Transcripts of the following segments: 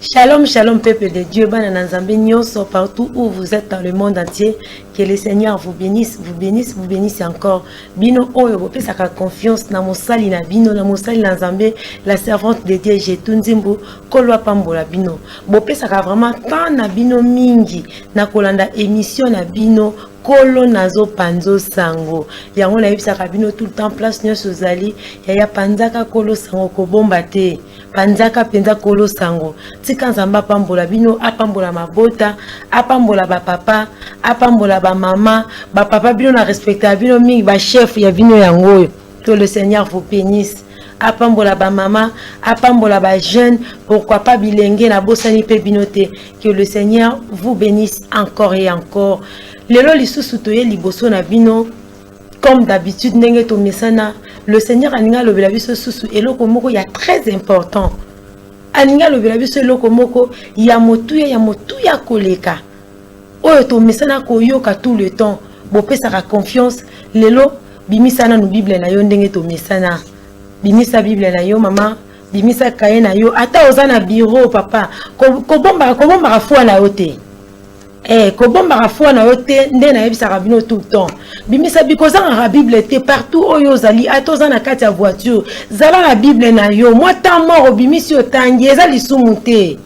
Shalom, shalom, peuple de Dieu, Banananzambe, Nyoso, partout où vous êtes dans le monde entier, que le Seigneur vous bénisse, vous bénisse, vous bénisse encore. Bino Oyo, Bopé Saka confiance, Namosali na Bino, Namosali Nanzambe, la servante de Dieu, Jetunzimbu, Kolwa Pambola Bino. Bopé Saka vraiment tant na Bino Mingi, na Kolanda émission na Bino. Kolo nazo panzo sango yango na yebisaka bino tout le temps place nyonso zali ya panzaka kolo sango ko bomba te panzaka penza kolo sango tika nzamba pambola bino apambola mabota apambola ba papa apambola ba mama ba papa bino na respecta bino mingi ba chef ya bino yango que le Seigneur vous bénisse. Apambola ba mama, apambola ba jeune, pourquoi pas bilingue na bosani pe binote. Que le Seigneur vous bénisse encore et encore. Lelo lisusu toye liboso na bino, comme d'habitude ndenge to mesana, le Seigneur aninga lobela biso susu eloko moko ya très important. Aninga lobela biso eloko moko ya motuya koleka. Oyo to mesana ko yoka tout le temps. Bopesa ka confiance lelo bimisana no Bible na yo ndenge to mesana. Bimisa Bible na yo mama, bimisa kaye na yo, ata ozana bureau papa, ko bomba rafua na yo te. Ko bomba rafua na yo te, nde na yebisa rabino tout le temps. Bimisa bikoza na Bible te partout oyo zali, ata ozana kati ya voiture, zala na Bible na yo, moi ta mort bimisi otangi eza lisumu te.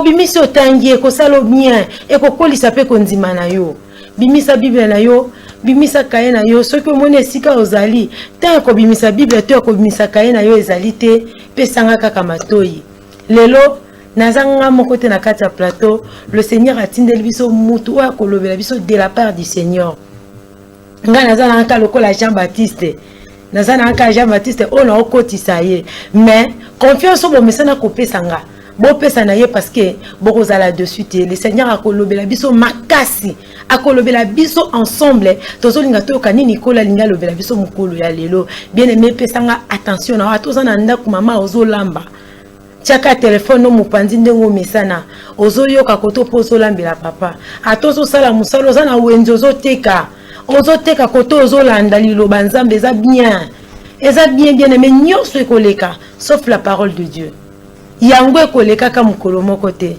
Bimisi otangi ko salo bien, e ko kolisa pe konzima na yo. Bimisa Bible na yo, bimisa kaye na yo, ce que mone sika ozali, tant ko bimisa Bible te ko bimisa kaye na yo ezali te, pe sanga kaka matoyi. Lelo nazanga moko te na kati ya plateau, le Seigneur a tindeli biso mutu oya kolobela biso de la part du Seigneur. Nga nazana anka lokola Jean-Baptiste. Nazana anka Jean-Baptiste ona okotisa ye, mais confiance bo mesana ko pesanga. Bon pesa na ye parce que bokozala dessus te le Seigneur a kolobela biso makasi akolobela biso ensemble tozolinga to kanini kola linga lobela biso mukolo ya lelo bien aimé pesanga attention na atozana ndaku mama ozolamba tiaka téléphone no mupanzi ndengo mesana ozoyoka koto pozo lambela papa atozo sala musalo zana wenzo zoteka ozoteka koto ozolanda liloba nzambe eza bien bien aimé nyonso ekoleka sauf la parole de Dieu. Yango koleka ka mukolo moko te.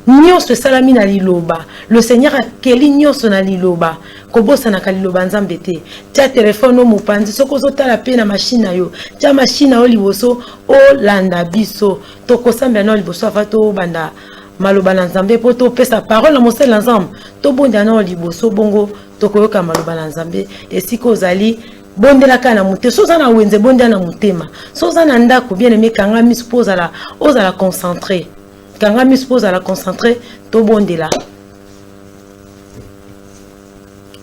Nyonso salami na liloba. Le Seigneur a keli nyonso na liloba. Kobosa na kaliloba nzambe te. Tia téléphone no mupanzi soko zotala pe na machine na yo. Tia machine o liboso o landa biso. Toko samba na liboso afato banda maloba na nzambe po to pesa parole na mosela nzambe. To bonda na liboso bongo toko yoka maloba na nzambe esiko zali bondela kana mute soza na wenze bondela na mutema soza na ndako bien aimé kanga mi suppose ozala concentré kanga mi suppose à la concentrer to bondela.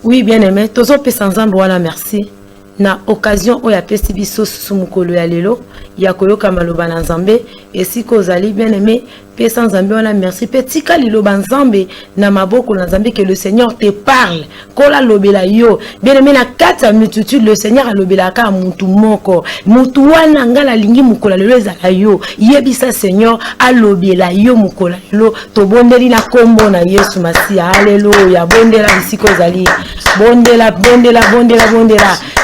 Oui bien aimé tozo pesa nzambe wana merci na occasion oya pesi biso susu mukolo ya lelo ya koyoka maloba na nzambe esiko zali bien aimé pesa nzambe wana merci petit kaliloba nzambe na maboko na nzambe que le Seigneur te parle kola lobela yo bien aimé na kata multitude le Seigneur a lobela ka mutu moko mutu wana ngala lingi mukola lelo ezala yo yebisa Seigneur a lobela yo mukola lelo to bondeli na kombo na Yesu Masia haleluya bondela bisiko zali bondela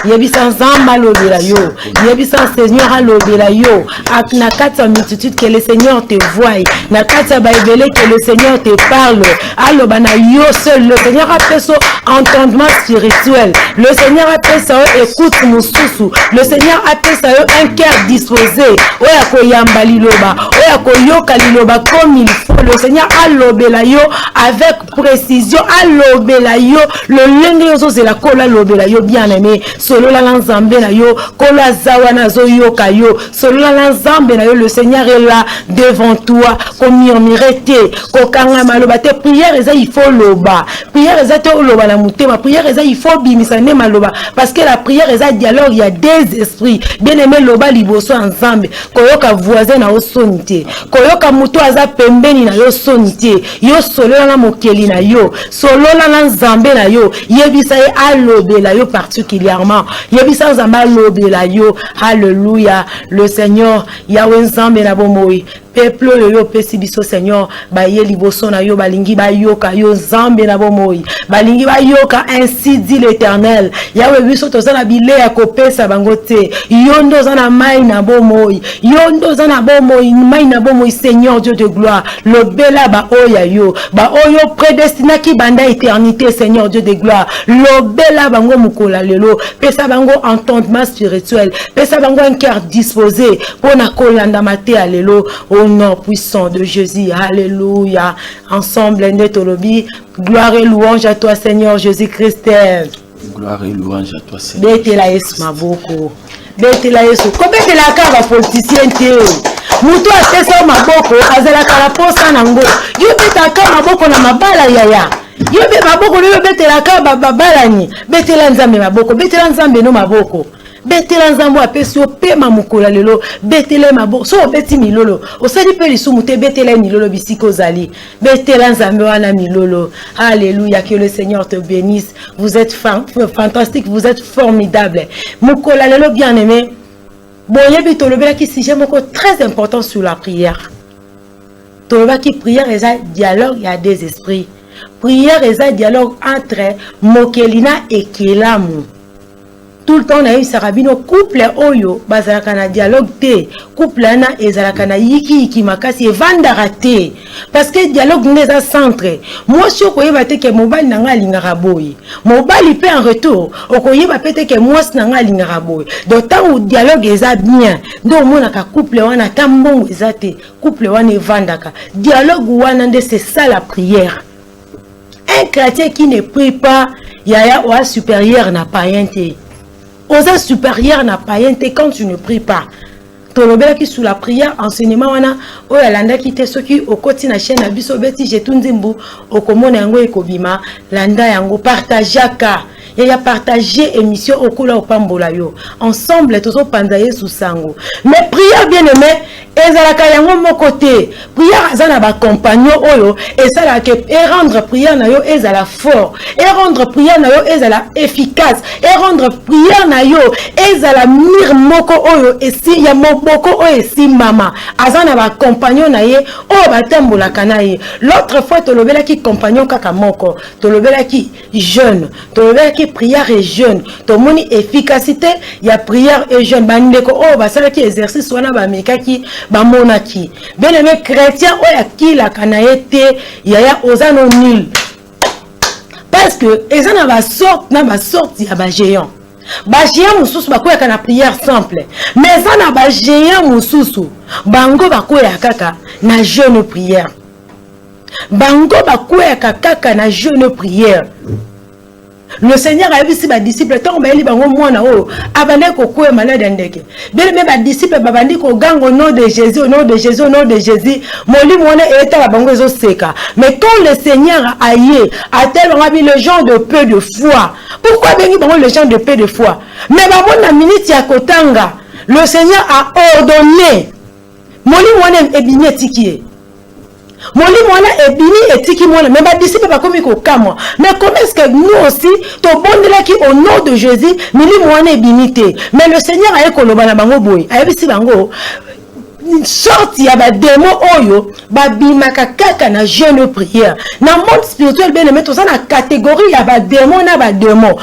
yebisa nzamba lobela yo yebisa Seigneur a lobela yo na kata multitude que le Seigneur te voie na kata baibele que le Seigneur te parle aloba na yo seul le Seigneur a fait son entendement spirituel le Seigneur a fait ça écoute mususu le Seigneur a fait ça un cœur disposé oya koyamba liloba oya koyoka liloba comme il faut le Seigneur a lobela yo avec précision a lobela yo le lenge yozo zela kola lobela yo bien aimé solo la nzambe na yo kola zawana zo yoka yo solo la nzambe na yo le Seigneur est là devant toi comme murmurete kokanga maloba te prière eza il faut loba prière eza te loba la mutema prière eza il faut bimisa ne maloba parce que la prière eza dialogue il y a des esprits bien aimé loba liboso ensemble koyoka voisin na osonité koyoka muto aza pembeni na yo sonité yo solo na mokeli na yo solo na nzambe na yo yebisa ye alobela yo particulièrement yebisa nzamba alobela yo alléluia le Seigneur Yahweh nzambe na bomoi peuple yo pesi biso Seigneur baye liboso na yo balingi bayoka yo zambe na bomoi balingi bayoka ainsi dit l'Éternel yawe biso tozana bile ya kopesa bango te yondo zana mai na bomoi yondo zana bomoi mai na bomoi Seigneur Dieu de gloire lobela ba oya yo ba oyo prédestiné ki banda éternité Seigneur Dieu de gloire lobela bango mukola lelo pesa bango entendement spirituel pesa bango un cœur disposé pour na kolanda maté alelo au nom puissant de Jésus. Alléluia. Ensemble, Netolobi, gloire et louange à toi, Seigneur Jésus-Christ. Gloire et louange à toi, Seigneur. Bete la Yesu maboko. Bete la Yesu. Combien de la cave politicien te? Muto atesa maboko, azela kala posa nango. Yo beta ka maboko na mabala yaya. Yo be maboko yo bete la ka babala ni. Bete la nzambe maboko, bete la nzambe no maboko. Betela nzambo apesi yo pema mukola lelo betela maboko so beti milolo osali pe lisumu te betela milolo bisiko zali betela nzambe wana milolo. Alléluia, que le Seigneur te bénisse. Vous êtes fantastique, vous êtes formidable mukola lelo bien-aimé. Boyebi tolobela ki sujet moko très important sur la prière. Toloba ki prière eza dialogue ya des esprits. Prière eza dialogue entre Mokelina et Kelamu. Tout le temps on a eu sarabino couple oyo bazalaka na dialogue te couple ana ezalaka na yiki makasi evandara te parce que dialogue neza centre moi si okoyeba te ke mobali nanga alingaka boye mobali pe en retour okoyeba pe te ke mwasi nanga alingaka boye donc tant dialogue eza bien donc monaka couple wana tambongo eza te couple wana evandaka dialogue wana nde c'est ça la prière. Un chrétien qui ne prie pas yaya oa supérieur na païen te. Aux supérieurs n'a pas été quand tu ne pries pas. Tolobela qui sous la prière enseignement wana o yalanda qui te soki au côté na chaîne abiso beti jetundimbu okomona yango ekobima landa yango partageaka ya partager émission okula opambola yo ensemble tozo panzaye sous sango mais prière bien aimé ezalaka yango mon côté prière azana ba compagnon oyo ezala ke rendre prière na yo ezala fort et rendre prière na yo ezala efficace et rendre prière na yo ezala mir moko oyo esi ya moko oyo esi mama azana ba compagnon na ye o batambola kanaye. L'autre fois tolobela ki compagnon kaka moko tolobela ki jeune tolobela ki prière et jeûne to moni efficacité ya prière et jeûne bandeko o basala ki exercice wana ba mekaki ba monaki bien aimé chrétien o ya ki la kanaete yaya ozano nul parce que ezana ba sorte ya ba géant ba géant mususu bakoyaka na prière simple mais ezana ba géant mususu bango bakoya kaka na jeûne prière bango bakoyaka kaka na jeûne prière. Le Seigneur a vu si les disciples tant baeli bango mwana o abandé ko koe malade ndeke bien même les disciples babandi ko gango au nom de Jésus au nom de Jésus au nom de Jésus moli mwana eta la bango zo seka mais quand le Seigneur a yé a tel on a mis le genre de peu de foi pourquoi bengi bango le genre de peu de foi mais bango na minute ya kotanga le Seigneur a ordonné moli mwana ebinye tikie Moli mwana ebini etiki mwana mais ba disciple ba komi ko kamwa mais comment est-ce que nous aussi to bondela ki au nom de Jésus mili mwana ebinité mais le Seigneur a ekoloba na bango boy ayebisi bango une sorte ya ba démon oyo ba bimaka kaka na jeûne prière na monde spirituel bien aimé to ça na catégorie ya ba démon na ba démon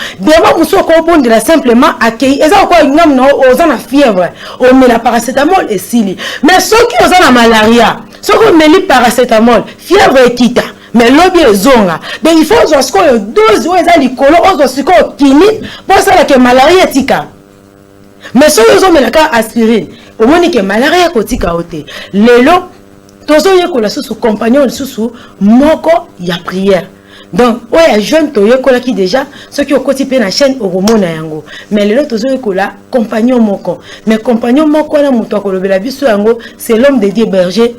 muso ko bondela simplement accueillir eza ko ngam na ozana fièvre o met la paracétamol et sili mais ceux qui ozana malaria ce qu'on met le paracétamol, fièvre et kita, mais l'objet est zonga. Donc il faut que le dose ou les alcools, on se qu'on kinine pour ça que malaria est tika. Mais ceux qui ont mis la aspirine, au moins que malaria est tika oté. Lelo, tous ceux qui ont sous compagnon sous moko ya prière. Donc, ouais, jeune to yekola qui déjà ceux qui ont côté na chaîne au romona yango. Mais les autres yekola compagnon moko. Mais compagnon moko na muto ko lobela biso yango, c'est l'homme de Dieu berger.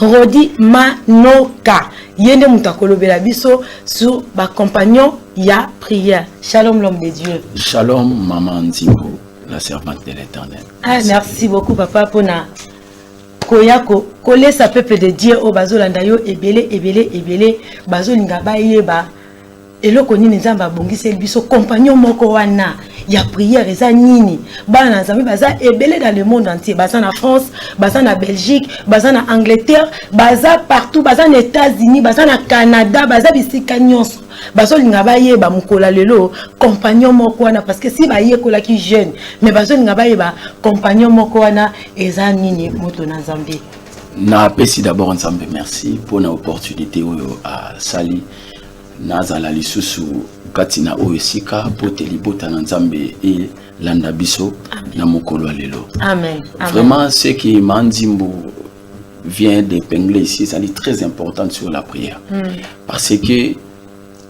Rodi Manoka yende mutakolo bela biso sur ba compagnon ya prière. Shalom l'homme de Dieu. Shalom maman Nzimbo, la servante de l'Éternel. Ah merci beaucoup papa pour na koyako coller sa peuple de Dieu au bazolanda yo ebele bazolinga ba yeba eloko nini nzambe abongiseli biso compagnon moko wana ya prière eza nini bana nzambe baza ebele dans le monde entier baza na France baza na Belgique baza na Angleterre baza partout baza na États-Unis baza na Canada baza bisika nyonso bazolinga bayeba mukola lelo compagnon moko wana parce que si bayekola ki jeune mais bazolinga bayeba compagnon moko wana eza nini moto na nzambe. Na pesi d'abord nzambe merci pour l'opportunité oyo à sali nazala lisusu katina oyo sika pote libota na nzambe et landa biso na mokolo lelo. Amen. Vraiment ce qui Manzimbo vient d'épingler ici c'est très important sur la prière. Parce que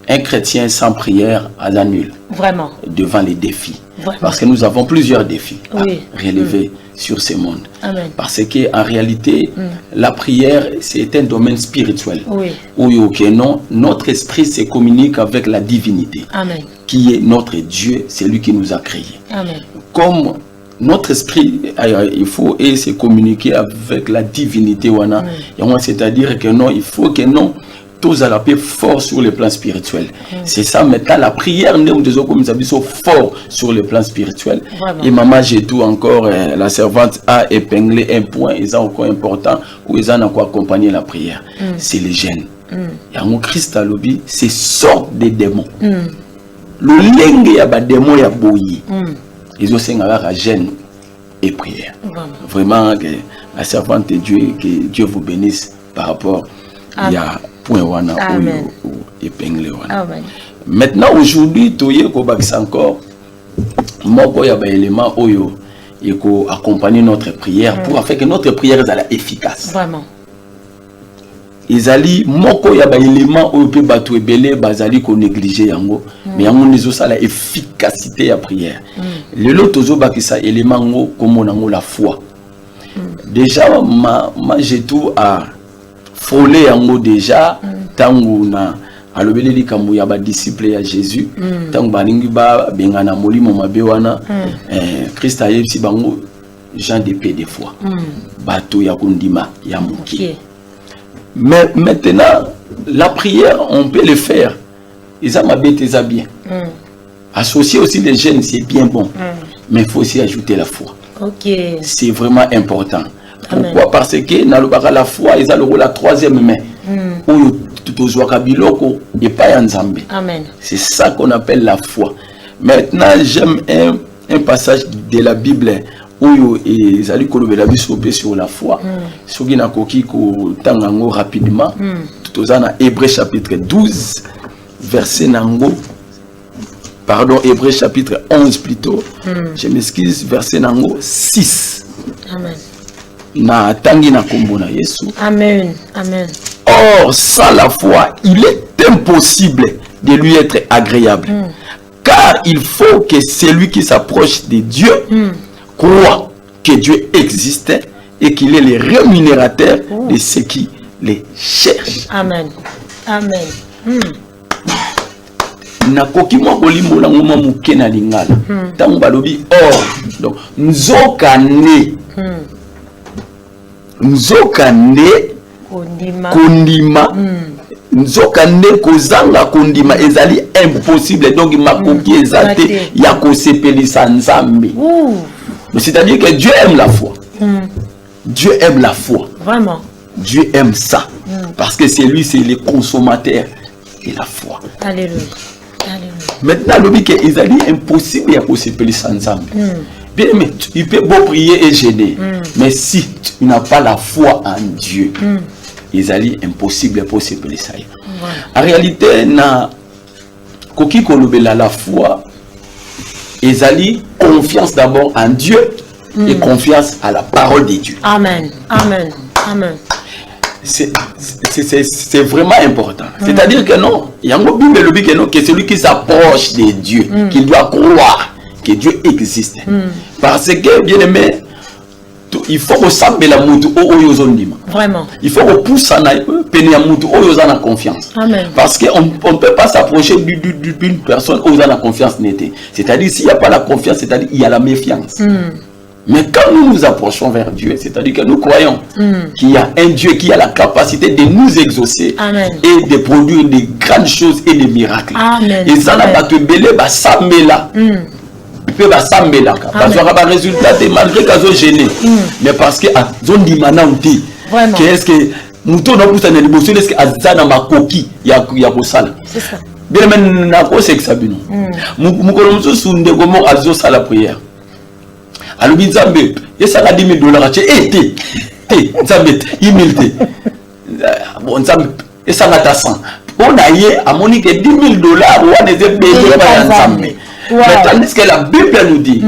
un chrétien sans prière a la nulle. Vraiment. Devant les défis. Vraiment. Parce que nous avons plusieurs défis à relever sur ce monde. Amen. Parce qu'en réalité, la prière, c'est un domaine spirituel. Oui. Où notre esprit se communique avec la divinité. Amen. Qui est notre Dieu, c'est lui qui nous a créés. Amen. Comme notre esprit, il faut se communiquer avec la divinité. C'est-à-dire que non, il faut que non. Tous à la paix fort sur le plan spirituel. C'est ça maintenant la prière nous sommes fort sur le plan spirituel. Vraiment. Et maman j'ai tout encore la servante a épinglé un point ils ont encore important où ils ont encore accompagné la prière. C'est les gènes. Et en Christ à l'obi c'est sorte des démons. Le lingue ya ba démon ya boyi. Ils ont la gêne et prière. Vraiment que la servante de Dieu que Dieu vous bénisse par rapport il y a point wana ou épinglé wana. Maintenant aujourd'hui toye ko bakisa encore moko ya ba élément oyo et ko accompagner notre prière pour faire que notre prière soit efficace. Vraiment. Ezali moko ya ba élément oyo pe batu ebele bazali ko négliger yango mais yango nizo sala efficacité ya prière. Lelo tozo bakisa élément ngo komona ngo la foi. Déjà ma j'ai tout à frôler yango déjà tangu na alobeli likambo ya ba disciple ya Jésus tangu balingi ba bengana molimo mabe wana Christ ayebisi bango Jean de paix des fois bato ya kundima ya muki. Mais maintenant la prière on peut le faire ils ma bête ça bien associer aussi les jeunes c'est bien bon mais il faut aussi ajouter la foi. C'est vraiment important. Pourquoi? Parce que dans la foi, ils ont le rôle la troisième main. Où et pas Nzambe. C'est ça qu'on appelle la foi. Maintenant, j'aime un passage de la Bible où ils ont sur la foi. Ce qui n'a pas rapidement. Tout dans Hébreux chapitre 12, verset nango. Pardon, Hébreux chapitre 11 plutôt. Je m'excuse, verset nango 6. Amen. Na tangi na kombo na Yesu. Amen. Amen. Or, sans la foi, il est impossible de lui être agréable. Car il faut que celui qui s'approche de Dieu croit que Dieu existe et qu'il est le rémunérateur de ceux qui les cherchent. Amen. Amen. Nakoki mwa kolimbo na ngoma muke na lingala. Tango balobi or. Donc, nzokane. Nzokande kondima nzokande kozanga kondima ezali impossible donc makoki ezate ya kosepelisa nzambe. C'est-à-dire que Dieu aime la foi. Dieu aime la foi. Vraiment. Dieu aime ça parce que c'est lui c'est le consommateur de la foi. Alléluia. Maintenant le but que ezali impossible ya kosepelisa nzambe. Bien, mais tu peux beau prier et gêner. Mais si tu n'as pas la foi en Dieu, il est impossible pour se placer ça. En réalité, na koki kolobela la foi, il confiance d'abord en Dieu et confiance à la parole de Dieu. Amen. Amen. Amen. C'est vraiment important. C'est-à-dire que non, il y a un Bible le dit que non, que celui qui s'approche de Dieu, qu'il doit croire que Dieu existe. Parce que, bien aimé, il faut que ça la vraiment. Il faut que pousse la confiance. Amen. Parce qu'on ne peut pas s'approcher d'une personne où on a la confiance. C'est-à-dire, s'il n'y a pas la confiance, c'est-à-dire qu'il y a la méfiance. Mais quand nous nous approchons vers Dieu, c'est-à-dire que nous croyons qu'il y a un Dieu qui a la capacité de nous exaucer. Amen. Et de produire des grandes choses et des miracles. Amen. Et ça n'a pas te belé, bah sambela. Peut bah sambela. Parce qu'on a pas résultat malgré qu'ils ont gêné. Mais parce que zone dimana outi. Vraiment. Qu'est-ce que nous tournons pour ça, l'émotion est-ce que azana ma coquille y a bosala. C'est ça. Bien maintenant quoi c'est que ça bino. Nous commençons sur des comment azo ça la prière. Alors Nzambe, et ça a 10 000 $. Tu Nzambe, humilité. Bon Nzambe, et ça a 100. On a eu à Monique 10 000 $, on est payé par Nzambe. Mais tandis que la Bible nous dit,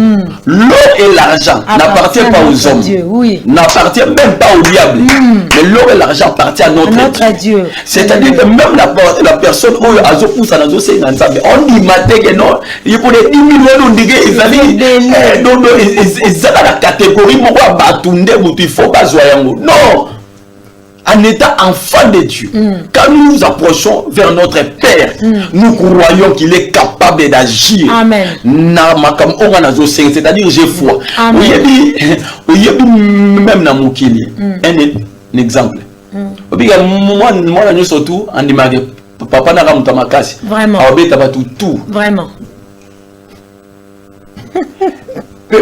l'or et l'argent n'appartiennent pas aux hommes, n'appartiennent même pas au diable. Mais l'or et l'argent appartiennent à notre Dieu. C'est-à-dire que même la personne où on dit matin que non, il faut des 10 000 $, on dit qu'ils ont la catégorie, il faut pas jouer. Non! En étant enfant de Dieu, quand nous nous approchons vers notre Père, nous croyons qu'il est capable d'agir. Amen. C'est-à-dire j'ai foi. Même dans mon kili, un exemple. Moi, surtout, on dit papa n'a pas makasi. Vraiment. Vraiment.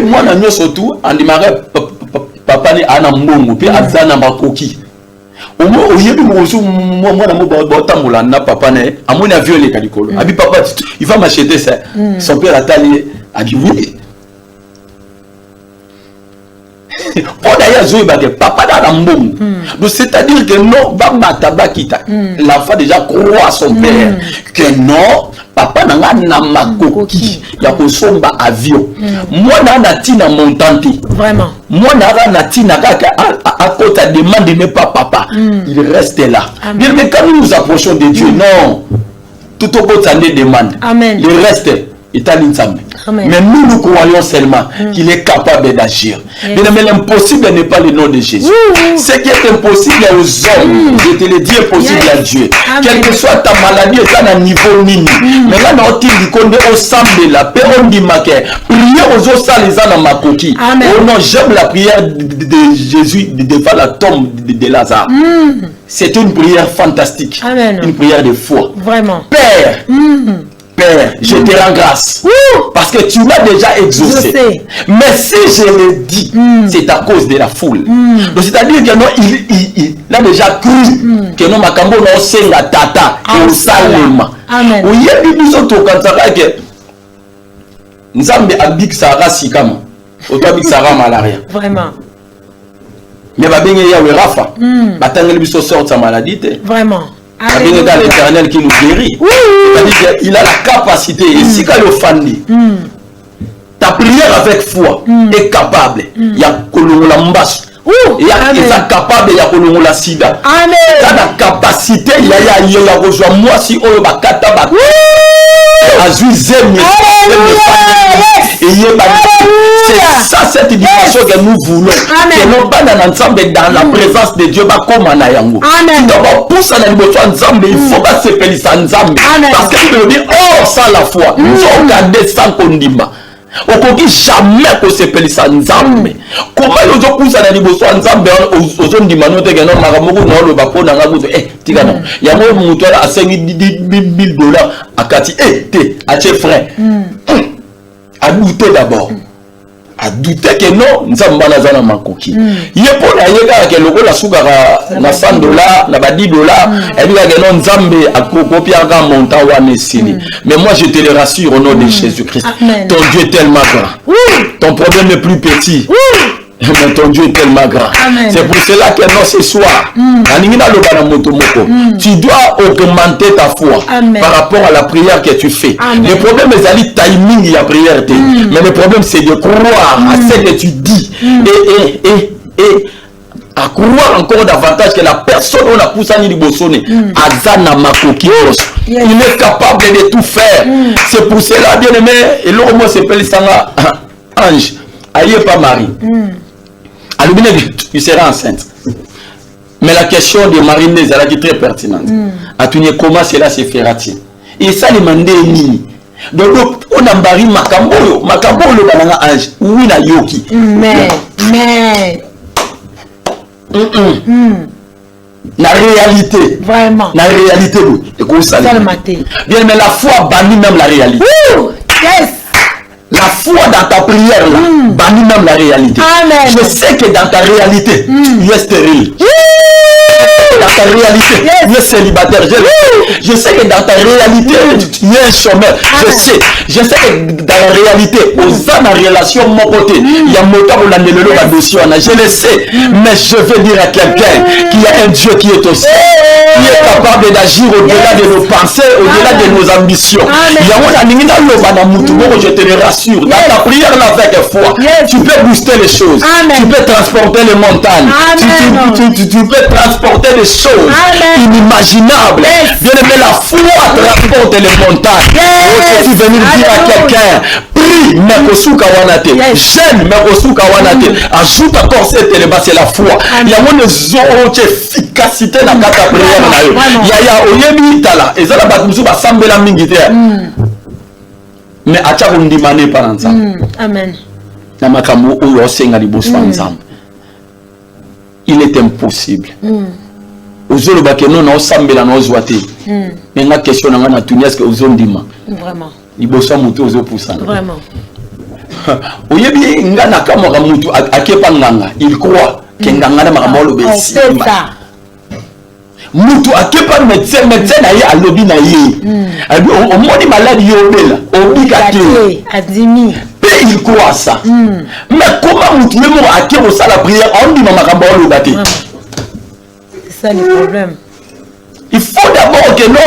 Moi, surtout, on dit papa n'a pas mbongo, puis azana makoki. Au moins, papa a violé Kalikolo. Abi papa, il va m'acheter ça. Son père a taillé. A dit oui. Papa n'a mbongo. Donc c'est-à-dire que non, l'enfant déjà croit à son père que non, papa n'a makoki. Il y a somba avion. Moi n'a tina montante. Vraiment. Moi n'a tina à côté de demande n'est pas papa. Il reste là. Bien mais quand nous nous approchons de Dieu, non, tout au bout de demande. Il reste. Mais nous croyons seulement qu'il est capable d'agir. Mais l'impossible n'est pas le nom de Jésus. Ce qui est impossible aux hommes, je te le dis, est possible à Dieu. Quelle que soit ta maladie, est à un niveau mini. Mais là, nous avons au sang de la paix, on dit maquet. Priez aux autres, ça les a dans ma coquille. Oh non, j'aime la prière de Jésus devant la tombe de Lazare. C'est une prière fantastique. Une prière de foi. Vraiment. Père. Père, je te rends grâce parce que tu m'as déjà exaucé. Mais si je le dis, c'est à cause de la foule. Donc c'est-à-dire que non, il a déjà cru que non, Makambo non c'est la tata et au salema. Amen. Oui, il y a des autres quand ça va que Nzambe abik Sarah sikama, auto Sarah malaria. Vraiment. Mais va bien y a Rafa. Batangeli biso sort sa maladie. Vraiment. L'Éternel qui nous guérit. C'est-à-dire qu'il a la capacité, et si tu offendé, ta prière avec foi est capable. Il y a Kolongola Mbasu. Il y a capable, il y a Kolongola Sida. Il y a la capacité, il y a rejoint moi si on va kataba. C'est ça cette dimension que nous voulons. Que non pas dans l'ensemble, dans la présence de Dieu, comme en Ayango. D'abord, pour ça, il faut pas se pélisser ensemble. Parce qu'il veut dire, oh, sans la foi, nous sommes gardés sans condimba. On ne peut jamais se pélisser ensemble. Comment nous avons poussé à l'imbosso ensemble aux zones du manote que non, Maramogo, non, le bapon, non, il y a un mouton à 5 000 $. À Kati, à tes frères. À douter d'abord. À douter que non, nous sommes dans un makoki. Il y a pour la logo la sougara, na $100, na $10, et puis que non, Nzambe a copié un montant ou mais moi je te le rassure au nom de Jésus-Christ. Ton Dieu est tellement grand. Ton problème est plus petit. Mais ton Dieu est tellement grand. C'est pour cela que non, ce soir, tu dois augmenter ta foi par rapport à la prière que tu fais. Le problème est le timing de la prière. Mais le problème c'est de croire à ce que tu dis. Et à croire encore davantage que la personne on a poussé à Nibosone, Azana Makoki, il est capable de tout faire. C'est pour cela, bien aimé, et l'homme s'appelle Sanga Ange, aïe pas Marie. Tu seras enceinte. Mais la question de Marine est très pertinente. À tout comment cela se fera-t-il? Et ça, les mandés ni. Donc, on a barré Makambo, le banana ange. Oui, la yoki. Mais. La réalité. Vraiment. La réalité, oui. Bien, mais la foi bannit même la réalité. Yes. La foi dans ta prière, là, bannit même la réalité. Amen. Je sais que dans ta réalité, tu es stérile. Dans ta réalité, tu es célibataire. Je sais que dans ta réalité, tu es un chômeur. Je sais que dans la réalité, aux âmes en relation, mon côté, il y a mon temps où la dossier. Je le sais, mais je veux dire à quelqu'un qu'il y a un Dieu qui est au ciel, qui est capable d'agir au-delà de nos pensées, au-delà de nos ambitions. Il y a je te le rassure. Dans ta prière, avec foi, tu peux booster les choses. Tu peux transporter les montagnes. Tu peux transporter les choses inimaginables. Bien aimé, la foi transporte les montagnes. Je suis venu dire à quelqu'un, prie, mais kosuka wanate. Jeûne, mais kosuka wanate. Ajoute encore cette élément, c'est la foi. Il y a une zone efficacité dans ta prière. Il y a oyebi tala. Et ça la batumusu ba sambela mingite. Mais acha kundimane par ensemble. Amen. Na makambo oyo osenga liboso ensemble. Il est impossible. Ozolo bakeno na osambela na ozwate. Mais nga question na nga na tuni est-ce que ozondima? Vraiment. Liboso mutu ozopusana. Vraiment. Oyebi nga na kamwa mutu akepa nganga, il croit que nganga na makamolo besi. Mutu akepa médecin na ye alobi na ye. Au moni malade yobela, obikate. Adimi. Et il croit ça. Mais comment mutu même akepa ça la prière on dit makamolo bate. C'est ça le problème. Il faut d'abord que non,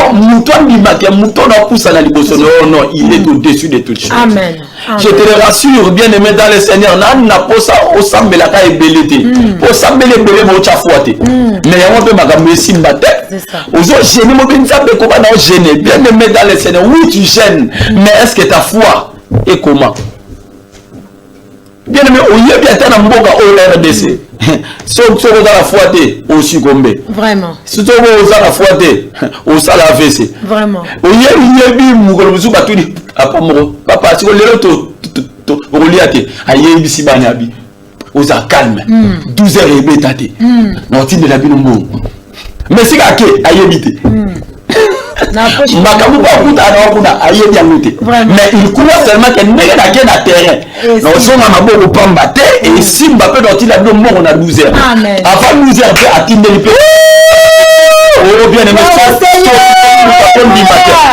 il est au-dessus de toutes choses. Amen. Je te le rassure, bien aimé dans le Seigneur, n'a pas ça au sambe la caille belité. Au sambe les belé mon chafouate. Mais on peut m'agamber simbate. Aux autres gênés, mon bien sabe comment on gêne. Bien aimé dans le Seigneur, oui tu gênes, mais est-ce que ta foi est comment? Bien aimé, au lieu bien t'en mboga au RDC. Si on a la foi, on succombe. Vraiment. Si on a la foi, on s'en la AVC. Vraiment. On y a eu Mougolou Batuni. Papa, si on est là, on a calme. 12 heures et bétate. Non, tu ne l'as pas dit. Mais c'est qu'à qui a évité. Mais il croit seulement que n'est pas na terrain. Non, si on a beaucoup pambaté et si Mbappé doit il a deux morts on a 12 heures. Avant 12 heures à atteindre le pays. Oh bien aimé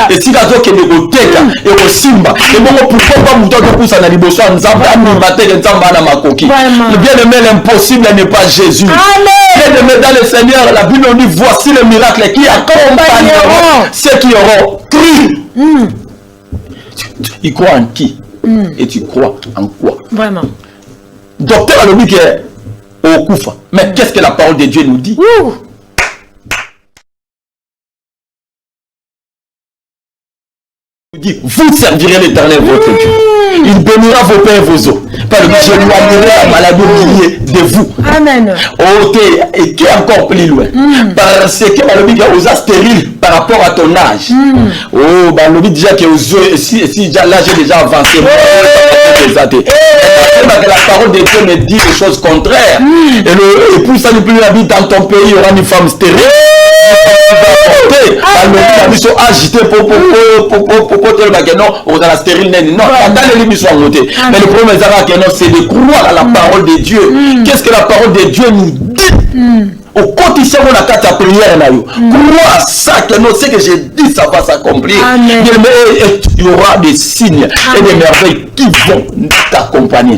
et si la zoque de Goteka et au Simba et bon pourquoi pas mouton de pousse à la liboso en Zamba à matin et Zamba à Makoki. Le bien aimé l'impossible n'est pas Jésus. Bien aimé dans le Seigneur la Bible on dit voici le miracle qui accompagneront ceux qui auront cru. Il croit en qui et tu crois en quoi? Vraiment. Docteur a le dit que au Koufa. Mais qu'est-ce que la parole de Dieu nous dit? Vous servirez l'Éternel votre Dieu. Il bénira vos pères et vos os. Par le je éloignerai la maladie au milieu de vous. Amen. Et qui est encore plus loin. Parce que le aux stérile par rapport à ton âge. Oh, bah, le déjà que si l'âge est déjà avancé. La parole de Dieu me dit des choses contraires. Et pour ça, ne plus la vie dans ton pays, il y aura une femme stérile. Agité pour on a la stérile non mais le problème c'est de croire à la parole de Dieu. Qu'est-ce que la parole de Dieu nous dit au quotidien on a ta prière là crois à ça que non c'est que j'ai dit ça va s'accomplir. Il y aura des signes et des merveilles qui vont t'accompagner.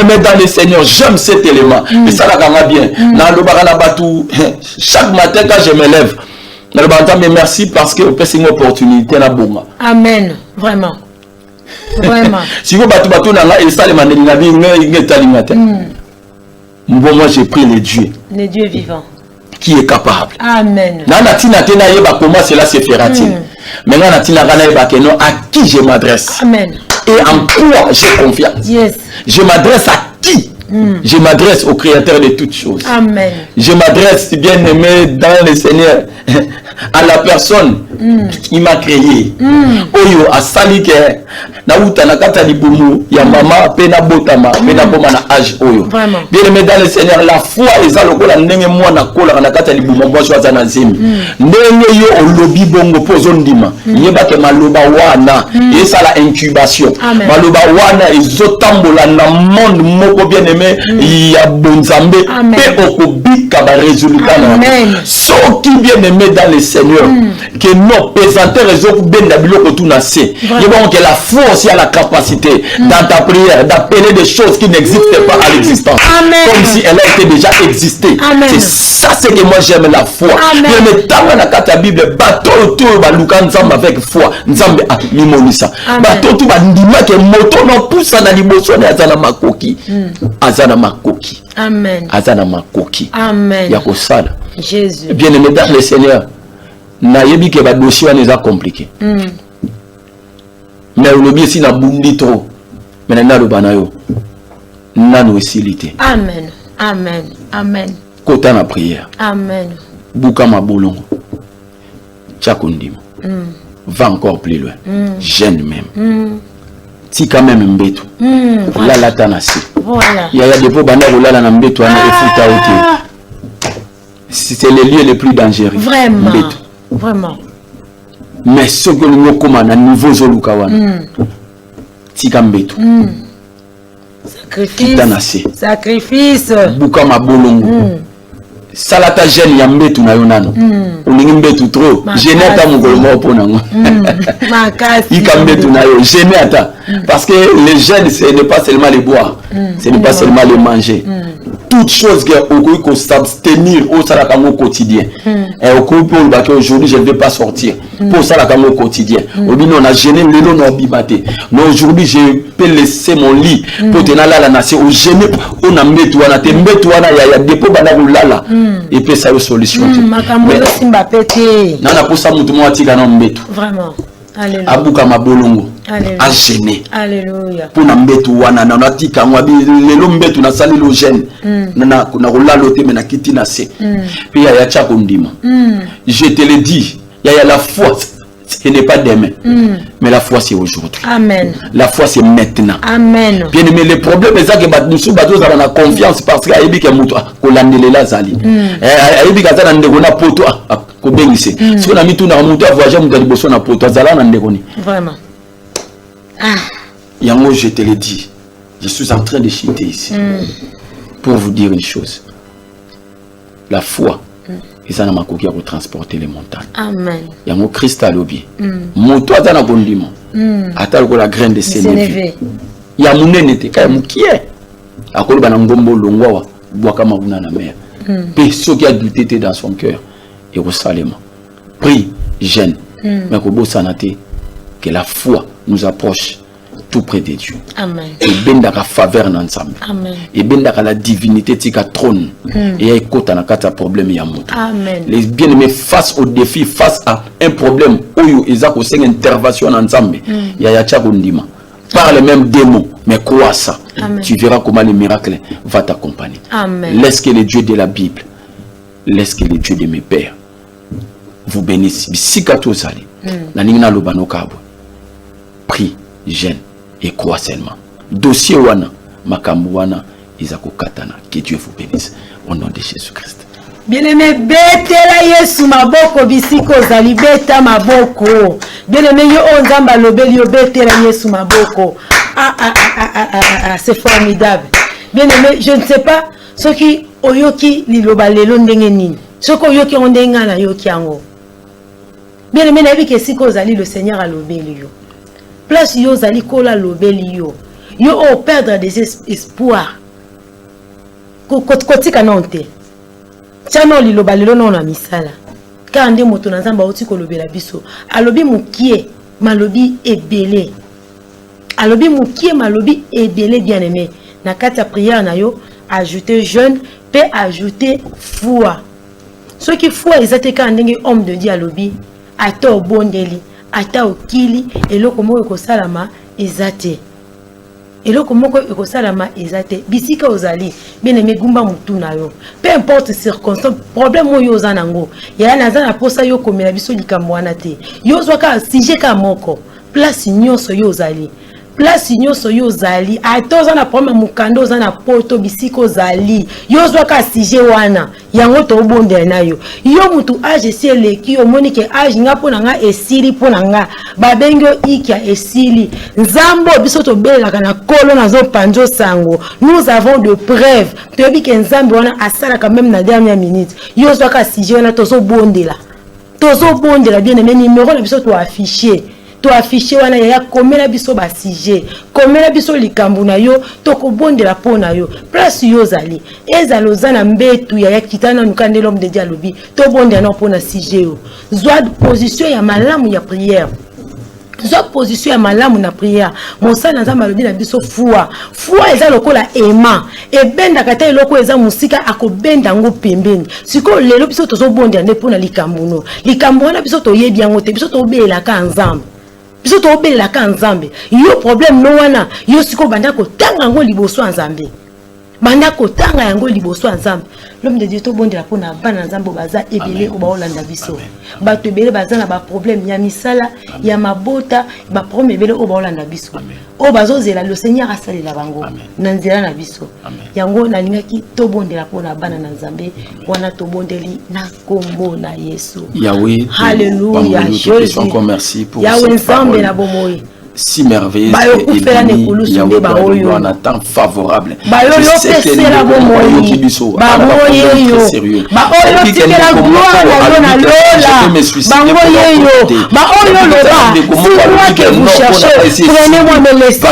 Mais dans le Seigneur j'aime cet élément et ça la bien dans le barabatou chaque matin quand je me lève. Mais merci parce que vous avez une opportunité là bonga. Amen. Vraiment. Vraiment. Si vous battez et ça les manènes la vie moi j'ai pris le Dieu. Le Dieu vivant. Qui est capable. Amen. Nana tina tena yeba comment cela se fera-t-il. Maintenant natina kana yeba que non à qui je m'adresse. Amen. Et en quoi j'ai confiance. Yes. Je m'adresse à qui Je m'adresse au Créateur de toutes choses. Amen. Je m'adresse, bien-aimé, dans le Seigneur, à la personne qui m'a créé. Oyo asali ke na uta na kata libumu ya mama pena botama pena boma na âge oyo. Bien-aimé dans le Seigneur, la foi eza lokola ndenge mwana kola na kata libumu mboso aza na nzembe. Ndenge yo olobi bongo pozo ndima. Yeba ke maloba wana esa la incubation. Maloba wana ezotambola na monde moko bien-aimé ya bonzambe pe okobika ba résultat na. Soki bien-aimé dans le Seigneur que nos pesanteurs réseau benda biloko tout na se. Yeba que la foi aussi a la capacité dans ta prière d'appeler des choses qui n'existent pas à l'existence. Comme si elle a été déjà existée. C'est ça ce que moi j'aime la foi. Mais tant na kata Bible bateau tout ba luka nzamba avec foi. Nzambe a mimonisa. Bateau tout ba ndima ke moto no poussa na liboso na azana makoki. Azana makoki. Amen. Azana makoki. Amen. Ya ko sala. Jésus. Bien-aimé dans le Seigneur. Na yebi ke ba dossier wana eza compliqué. Mais le bien si na bundi trop. Mais na lo banayo. Nano esilité. Amen. Amen. Amen. Kota na prière. Amen. Buka mabolongo. Tchakondima. Va encore plus loin. Jeune même. Si quand même mbeto. Là la tanasi. Voilà. Il y a des fois banda rolala na mbeto ana efuta oti. C'est le lieu le plus dangereux. Vraiment. Mbeto. Vraiment. Mais ce que nous commandons à niveau zolukawana. Tika mbeto. Sacrifice. Sacrifice. Buka mabolongo. Salata jeune ya mbeto na yo nano. Olingi mbeto trop. Gêné ata mokolo mo pona ngo. Makasi. Ika mbeto na yo gêné ata. Parce que les jeunes ce n'est pas seulement les boire, ce n'est pas seulement les manger. Toute chose que on peut s'abstenir au salakango quotidien. Et au coup pour le aujourd'hui je ne vais pas sortir. Pour salakango quotidien. Aujourd'hui on a gêné le long no bibate. Mais aujourd'hui je peux laisser mon lit pour tenir là la nation au gêné on a mbeto wana te mbeto wana ya dépôt bana lala et puis ça une solution. Makambo simba pété. Nana pour ça mutu mo atika na mbeto. Vraiment. Alléluia. Abuka mabolongo. Alléluia. A gêné. Alléluia. Pour na mbeto wana na natika ngwa lelo mbeto na sali lo gêne. Na kolala te mena kiti na se. Puis ya cha kondima. Je te le dis, il y a la foi. Ce n'est pas demain, mais la foi c'est aujourd'hui. Amen. La foi c'est maintenant. Amen. Bien aimé, le problème est que nous sommes en confiance parce qu'il y a des gens qui ont zali. Il y a des gens qui ont poto ko bengise. Si on a mis tout na mutu voyager mu dali boso na poto zala na ndekoni. Vraiment. Ah. Yango je te le dis. Je suis en train de chuter ici pour vous dire une chose. La foi ils ont makoki pour transporter les montagnes. Amen. Yango Christ a lobi. Moto azana bondimo. Ata ko la graine de sénévé. Ya munene te kaya mukie. Akolo bana ngombo longwa wa bwaka mabuna na mer. Pe ceux qui a douté dans son cœur et au salema. Prie, jeûne. Mais ko bosanate que la foi nous approche tout près de Dieu. Amen. Et bendaka faveur ensemble. Amen. Et bendaka la divinité tika trône. Et écoute na kata problème ya moto. Amen. Les bien-aimés face au défi, face à un problème où ils ont une intervention ensemble. Il y a yacha kondima. Parle même des mots, mais crois ça. Amen. Tu verras comment le miracle va t'accompagner. Amen. Laisse que le Dieu de la Bible, laisse que le Dieu de mes pères vous bénisse. Bisikatozali. Naningna lobano kabo. Prie, jeûne et crois seulement. Dossier wana, makambu wana, izako katana. Que Dieu vous bénisse. Au nom de Jésus-Christ. Bien-aimé, betela Yesu maboko bisiko zali beta maboko. Bien-aimé, yo onzamba lobeli yo betela Yesu maboko. C'est formidable. Bien-aimé, je ne sais pas ce qui oyoki liloba lelo ndenge nini. Ce qui oyoki ondenga na yoki ango. Bien-aimé, na bi ke siko zali le Seigneur a lobeli yo. Place yo zali kola lobeli yo. Yo o perdre des espoirs. Kotika nonte. Tiano liloba lelo na misala. Ka ande moto na nzamba oti kolobela biso. Alobi mukie, malobi ebele. Alobi mukie, malobi ebele bien-aimé. Na kati ya prière na yo, ajouter jeûne, pe ajouter foi. Ceux qui foi ezate ka ndenge homme de Dieu alobi, ata obondeli, ata okili, eloko moko ko salama ezate. eloko moko ekosalama ezate bisika ozali bien aimé gumba mutu na yo peu importe circonstance problème oyo oza nango ya naza na posa yo komela biso likambo wana te yo zwaka sujet ka moko place nyonso yo ozali place nyonso yo ozali ata oza na problème mukando oza na poto bisika ozali yo zwaka sujet wana yango tobondela na yo mutu age si eleki omoni ke age nga mpo na nga esili mpo na nga babengi yo ikia esili nzambo biso tobelelaka na kolo nazopanza sango nous avons de preuves toyebi ke nzambe wana asalaka même na dernière minute yo zwaka sujet wana tozobondela bien aimé numéro na biso toaffiché wana ya komela biso ba sujet komela biso likambo na yo tokobondela pona yo place yo zali ezaloza na mbetu ya kitana nukande l'homme de dialobi to bondela na pona sujet yo zwa position ya malamu ya prière zwa position ya malamu na prière mosala nzambe alobi na biso foi eza lokola ema ebenda kata eloko eza musika akobenda ngo pembeni siko lelo biso tozobondela nde pona likambo wana biso toyebi yango te biso tobelaka nzambe biso tobelelaka nzambe yo problème no wana yo siko banda kotanga ngo liboso nzambe banda kotanga yango liboso nzambe l'homme de Dieu tobondela pona bana nzambe baza ebele obaolanda biso bato ebele baza na ba problème ya misala ya mabota ba problème ebele obaolanda biso o bazozela le Seigneur asalela bango na nzela na biso yango nalingaki tobondela pona bana na nzambe wana tobondeli na kombo na Yesu Yahweh. Alléluia. Jésus encore merci pour Yahweh cette parole si merveilleuse et bénie. Yahweh, on attend favorable. Je sais que nous sommes très sérieux. Je peux me suicider prenez-moi me laisser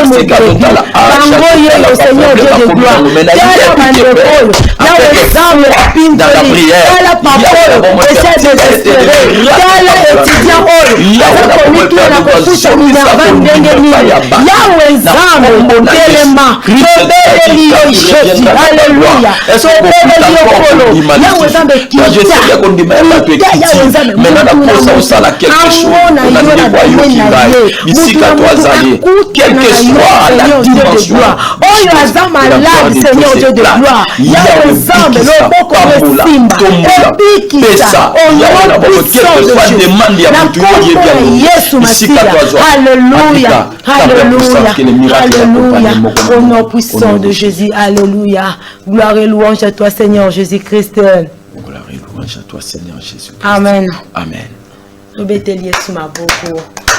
Yahweh nzambe telema tobeleli yo Jésus alléluia tobeleli yo kolo Yahweh nzambe kita Yahweh nzambe maintenant na posa osala quelque chose on a dit voyons qui bisika toazali quelle que soit la dimension oyo aza malade Seigneur Dieu de gloire Yahweh nzambe loboko lesimba ebikisa ono puissant de Dieu na kombo ya Yesu Masiya alléluia. Alléluia. Au nom puissant de Jésus. Alléluia. Gloire et louange à toi, Seigneur Jésus-Christ. Gloire et louange à toi, Seigneur Jésus-Christ. Amen. Amen.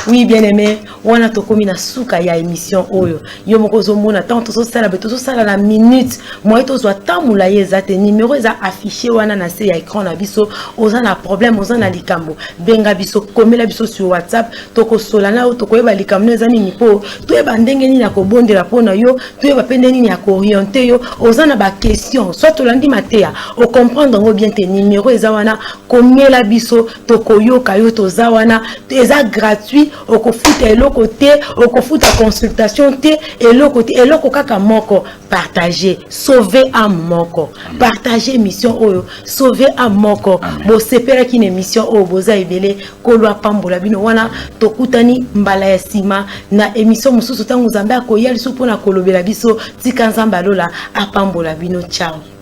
Oui, bien-aimé, on a tokomi na suka ya émission oyo. Yo mokozo mona tant to sala beto so sala na minute. Moi to zo tamula yeza te numéro za affiché wana na se ya écran na biso. Oza na problème, oza na likambo. Benga biso komela biso sur WhatsApp. Toko solana o toko yeba likambo eza nini po. To yeba ndenge nini ya kobondela pona yo, to yeba pende nini ya ko orienter yo. Oza na ba question. Soit to landi matea, o comprendre ngo bien te numéro eza wana komela biso toko yoka yo to za wana. Eza gratuit. Okofuta eloko te okofuta consultation te eloko kaka moko partager sauver âme moko partager mission oyo sauver âme moko bo sepela ki émission oyo boza ebele kolwa pambola bino wana tokutani mbala ya sima na émission mususu tango Nzambe akoya liso pona kolobela biso tika Nzambe alola apambola bino ciao.